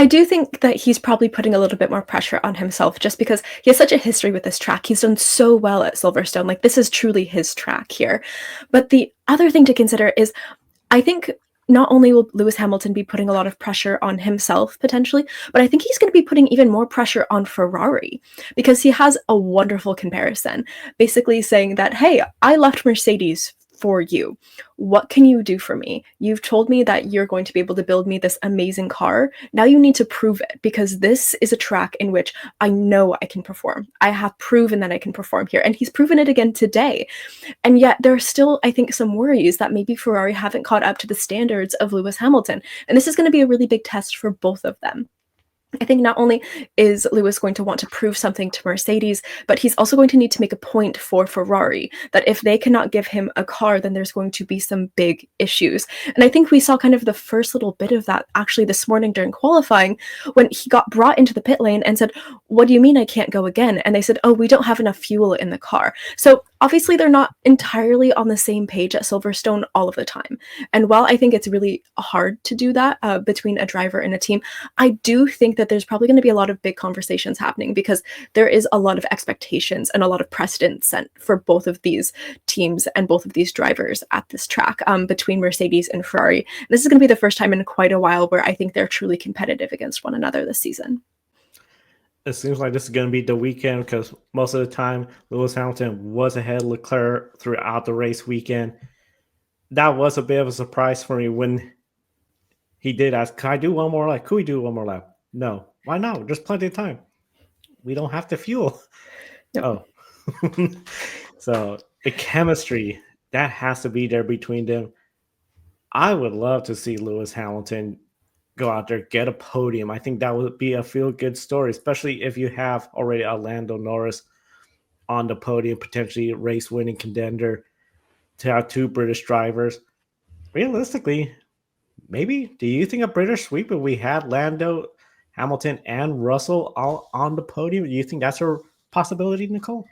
I do think that he's probably putting a little bit more pressure on himself just because he has such a history with this track. He's done so well at Silverstone. Like, this is truly his track here. But the other thing to consider is I think not only will Lewis Hamilton be putting a lot of pressure on himself potentially, but I think he's going to be putting even more pressure on Ferrari because he has a wonderful comparison, basically saying that, hey, I left Mercedes for you. What can you do for me? You've told me that you're going to be able to build me this amazing car. Now you need to prove it because this is a track in which I know I can perform. I have proven that I can perform here, and he's proven it again today. And yet there are still, I think, some worries that maybe Ferrari haven't caught up to the standards of Lewis Hamilton. And this is going to be a really big test for both of them. I think not only is Lewis going to want to prove something to Mercedes, but he's also going to need to make a point for Ferrari that if they cannot give him a car, then there's going to be some big issues. And I think we saw kind of the first little bit of that actually this morning during qualifying when he got brought into the pit lane and said, "What do you mean I can't go again?" And they said, "Oh, we don't have enough fuel in the car." So obviously they're not entirely on the same page at Silverstone all of the time. And while I think it's really hard to do that between a driver and a team, I do think that there's probably going to be a lot of big conversations happening because there is a lot of expectations and a lot of precedent set for both of these teams and both of these drivers at this track between Mercedes and Ferrari. This is going to be the first time in quite a while where I think they're truly competitive against one another this season. It seems like this is going to be the weekend because most of the time Lewis Hamilton was ahead of Leclerc throughout the race weekend. That was a bit of a surprise for me when he did ask, "Can I do one more lap? Could we do one more lap?" No. Why not? There's plenty of time. We don't have to fuel. Yep. Oh. So the chemistry that has to be there between them. I would love to see Lewis Hamilton go out there, get a podium. I think that would be a feel good story, especially if you have already a Lando Norris on the podium, potentially a race winning contender, to have two British drivers. Realistically, maybe do you think a British sweep if we had Lando, Hamilton, and Russell all on the podium? Do you think that's a possibility, Nicole?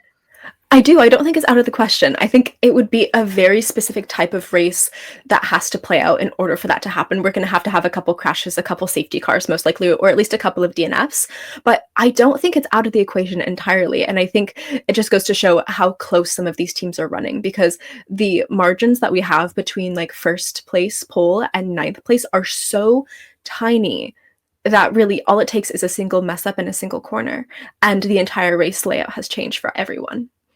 I do. I don't think it's out of the question. I think it would be a very specific type of race that has to play out in order for that to happen. We're going to have a couple crashes, a couple safety cars, most likely, or at least a couple of DNFs. But I don't think it's out of the equation entirely. And I think it just goes to show how close some of these teams are running because the margins that we have between like first place pole and ninth place are so tiny that really all it takes is a single mess up in a single corner, and the entire race layout has changed for everyone.